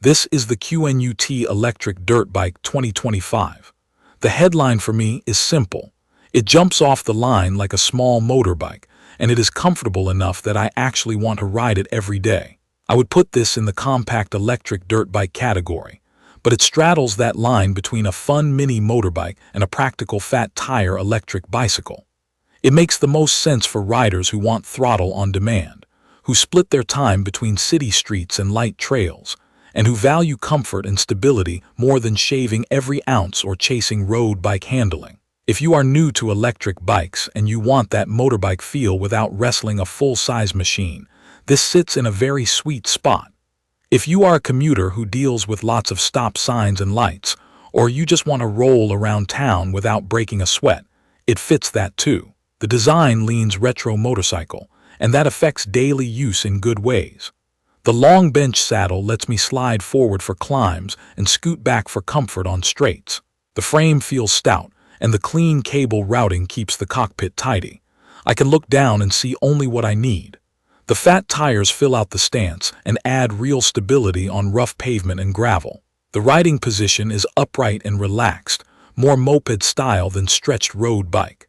This is the QNUT Electric Dirt Bike 2025. The headline for me is simple. It jumps off the line like a small motorbike, and it is comfortable enough that I actually want to ride it every day. I would put this in the compact electric dirt bike category, but it straddles that line between a fun mini motorbike and a practical fat tire electric bicycle. It makes the most sense for riders who want throttle on demand, who split their time between city streets and light trails, and who value comfort and stability more than shaving every ounce or chasing road bike handling. If you are new to electric bikes and you want that motorbike feel without wrestling a full-size machine, this sits in a very sweet spot. If you are a commuter who deals with lots of stop signs and lights, or you just want to roll around town without breaking a sweat, it fits that too. The design leans retro motorcycle, and that affects daily use in good ways. The long bench saddle lets me slide forward for climbs and scoot back for comfort on straights. The frame feels stout, and the clean cable routing keeps the cockpit tidy. I can look down and see only what I need. The fat tires fill out the stance and add real stability on rough pavement and gravel. The riding position is upright and relaxed, more moped style than stretched road bike.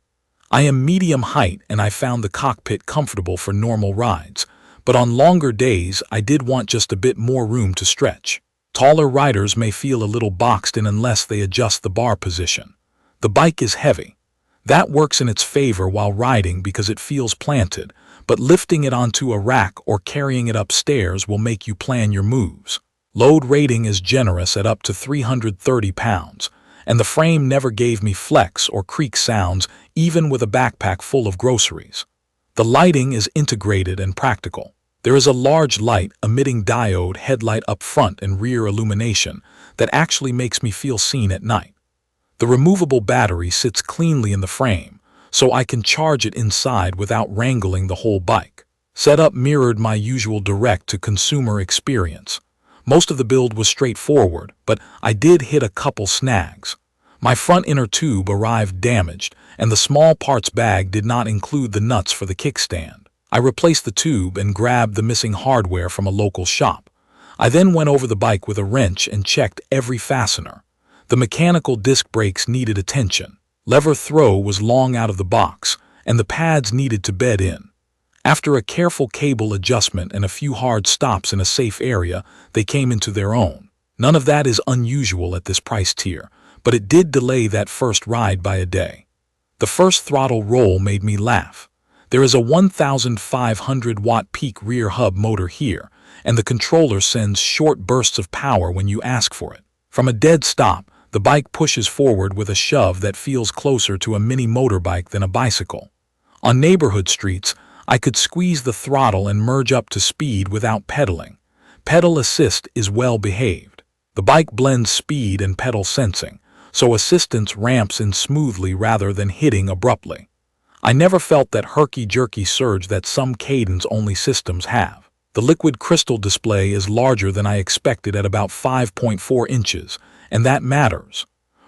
I am medium height and I found the cockpit comfortable for normal rides, but on longer days I did want just a bit more room to stretch. Taller riders may feel a little boxed in unless they adjust the bar position. The bike is heavy. That works in its favor while riding because it feels planted, but lifting it onto a rack or carrying it upstairs will make you plan your moves. Load rating is generous at up to 330 pounds, and the frame never gave me flex or creak sounds even with a backpack full of groceries. The lighting is integrated and practical. There is a large light emitting diode headlight up front and rear illumination that actually makes me feel seen at night. The removable battery sits cleanly in the frame, so I can charge it inside without wrangling the whole bike. Setup mirrored my usual direct-to-consumer experience. Most of the build was straightforward, but I did hit a couple snags. My front inner tube arrived damaged, and the small parts bag did not include the nuts for the kickstand. I replaced the tube and grabbed the missing hardware from a local shop. I then went over the bike with a wrench and checked every fastener. The mechanical disc brakes needed attention. Lever throw was long out of the box, and the pads needed to bed in. After a careful cable adjustment and a few hard stops in a safe area, they came into their own. None of that is unusual at this price tier, but it did delay that first ride by a day. The first throttle roll made me laugh. There is a 1,500-watt peak rear hub motor here, and the controller sends short bursts of power when you ask for it. From a dead stop, the bike pushes forward with a shove that feels closer to a mini motorbike than a bicycle. On neighborhood streets, I could squeeze the throttle and merge up to speed without pedaling. Pedal assist is well behaved. The bike blends speed and pedal sensing, so assistance ramps in smoothly rather than hitting abruptly. I never felt that herky-jerky surge that some cadence-only systems have. The liquid crystal display is larger than I expected at about 5.4 inches, and that matters.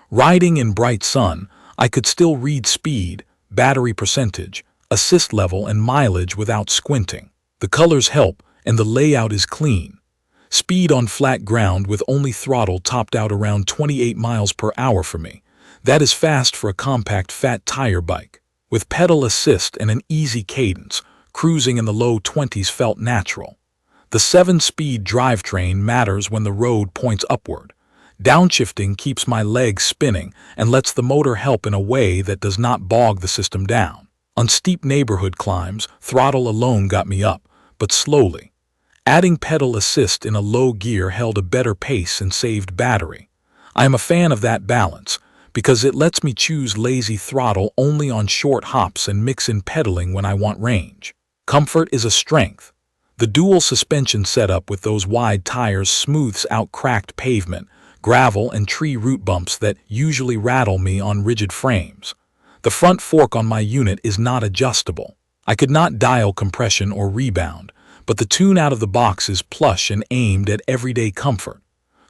Riding in bright sun, I could still read speed, battery percentage, assist level, and mileage without squinting. The colors help, and the layout is clean. Speed on flat ground with only throttle topped out around 28 miles per hour for me. That is fast for a compact fat tire bike. With pedal assist and an easy cadence, cruising in the low 20s felt natural. The 7-speed drivetrain matters when the road points upward. Downshifting keeps my legs spinning and lets the motor help in a way that does not bog the system down. On steep neighborhood climbs, throttle alone got me up, but slowly. Adding pedal assist in a low gear held a better pace and saved battery. I am a fan of that balance, because it lets me choose lazy throttle only on short hops and mix in pedaling when I want range. Comfort is a strength. The dual suspension setup with those wide tires smooths out cracked pavement, gravel, and tree root bumps that usually rattle me on rigid frames. The front fork on my unit is not adjustable. I could not dial compression or rebound, but the tune out of the box is plush and aimed at everyday comfort.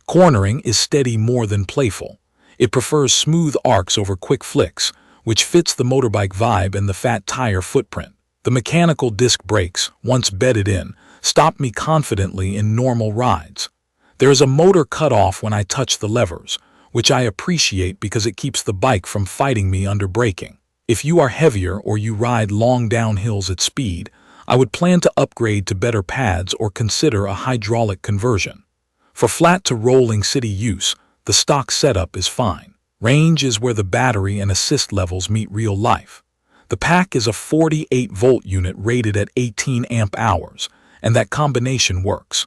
Cornering is steady more than playful. It prefers smooth arcs over quick flicks, which fits the motorbike vibe and the fat tire footprint. The mechanical disc brakes, once bedded in, stopped me confidently in normal rides. There is a motor cutoff when I touch the levers, which I appreciate because it keeps the bike from fighting me under braking. If you are heavier or you ride long downhills at speed, I would plan to upgrade to better pads or consider a hydraulic conversion. For flat to rolling city use, the stock setup is fine. Range is where the battery and assist levels meet real life. The pack is a 48-volt unit rated at 18 amp hours, and that combination works.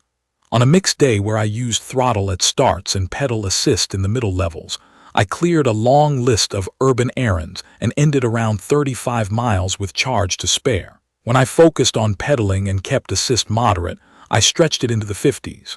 On a mixed day where I used throttle at starts and pedal assist in the middle levels, I cleared a long list of urban errands and ended around 35 miles with charge to spare. When I focused on pedaling and kept assist moderate, I stretched it into the 50s.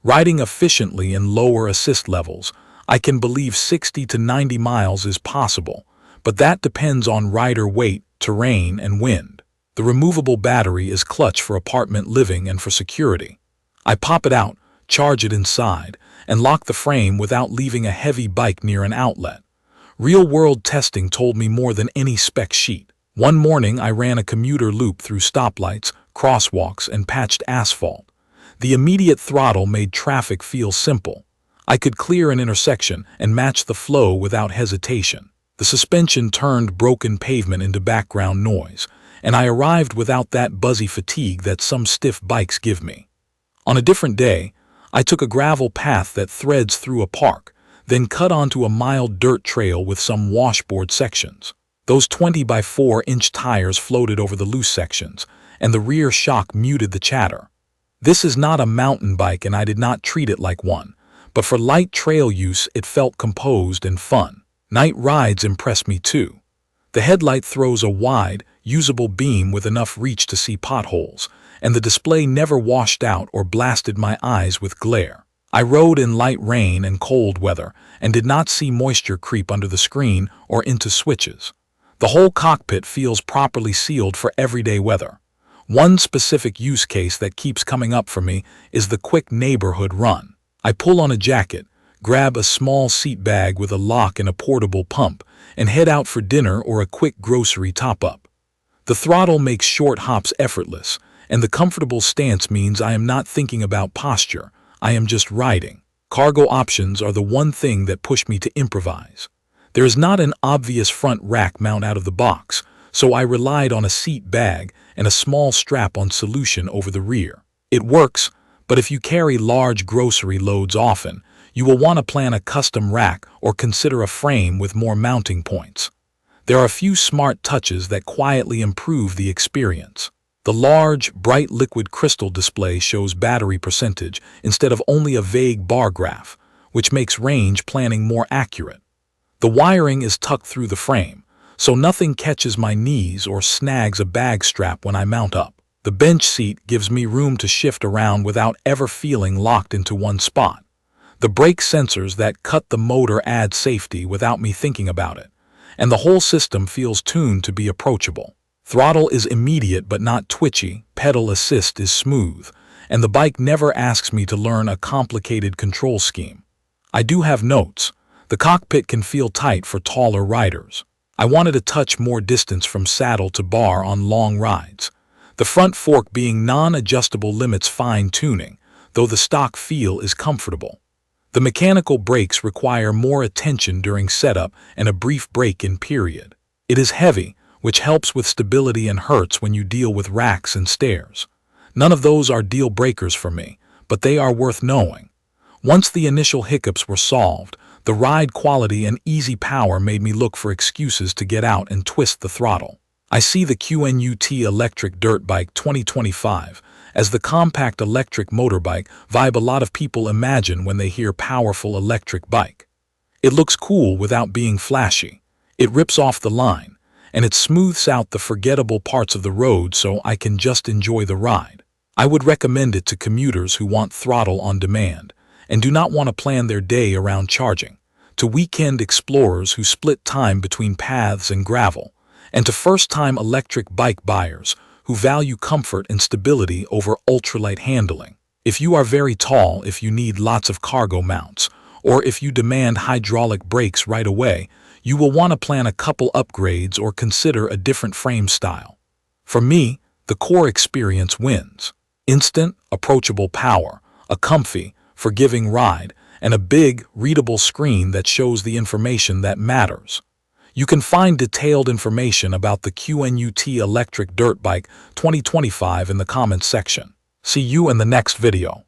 Riding efficiently in lower assist levels, I can believe 60 to 90 miles is possible, but that depends on rider weight, terrain, and wind. The removable battery is clutch for apartment living and for security. I pop it out, charge it inside, and lock the frame without leaving a heavy bike near an outlet. Real-world testing told me more than any spec sheet. One morning I ran a commuter loop through stoplights, crosswalks, and patched asphalt. The immediate throttle made traffic feel simple. I could clear an intersection and match the flow without hesitation. The suspension turned broken pavement into background noise, and I arrived without that buzzy fatigue that some stiff bikes give me. On a different day, I took a gravel path that threads through a park, then cut onto a mild dirt trail with some washboard sections. Those 20 by 4-inch tires floated over the loose sections, and the rear shock muted the chatter. This is not a mountain bike and I did not treat it like one, but for light trail use it felt composed and fun. Night rides impressed me too. The headlight throws a wide, usable beam with enough reach to see potholes, and the display never washed out or blasted my eyes with glare. I rode in light rain and cold weather and did not see moisture creep under the screen or into switches. The whole cockpit feels properly sealed for everyday weather. One specific use case that keeps coming up for me is the quick neighborhood run. I pull on a jacket, grab a small seat bag with a lock and a portable pump, and head out for dinner or a quick grocery top-up. The throttle makes short hops effortless, and the comfortable stance means I am not thinking about posture, I am just riding. Cargo options are the one thing that push me to improvise. There is not an obvious front rack mount out of the box, so I relied on a seat bag and a small strap-on solution over the rear. It works, but if you carry large grocery loads often, you will want to plan a custom rack or consider a frame with more mounting points. There are a few smart touches that quietly improve the experience. The large, bright liquid crystal display shows battery percentage instead of only a vague bar graph, which makes range planning more accurate. The wiring is tucked through the frame, so nothing catches my knees or snags a bag strap when I mount up. The bench seat gives me room to shift around without ever feeling locked into one spot. The brake sensors that cut the motor add safety without me thinking about it, and the whole system feels tuned to be approachable. Throttle is immediate but not twitchy, pedal assist is smooth, and the bike never asks me to learn a complicated control scheme. I do have notes. The cockpit can feel tight for taller riders. I wanted to touch more distance from saddle to bar on long rides. The front fork being non-adjustable limits fine-tuning, though the stock feel is comfortable. The mechanical brakes require more attention during setup and a brief break-in period. It is heavy, which helps with stability and hurts when you deal with racks and stairs. None of those are deal breakers for me, but they are worth knowing. Once the initial hiccups were solved, the ride quality and easy power made me look for excuses to get out and twist the throttle. I see the QNUT electric dirt bike 2025 as the compact electric motorbike vibe a lot of people imagine when they hear powerful electric bike. It looks cool without being flashy. It rips off the line, and it smooths out the forgettable parts of the road so I can just enjoy the ride. I would recommend it to commuters who want throttle on demand and do not want to plan their day around charging, to weekend explorers who split time between paths and gravel, and to first-time electric bike buyers who value comfort and stability over ultralight handling. If you are very tall, if you need lots of cargo mounts, or if you demand hydraulic brakes right away, you will want to plan a couple upgrades or consider a different frame style. For me, the core experience wins. Instant, approachable power, a comfy, forgiving ride, and a big, readable screen that shows the information that matters. You can find detailed information about the QNUT Electric Dirt Bike 2025 in the comments section. See you in the next video.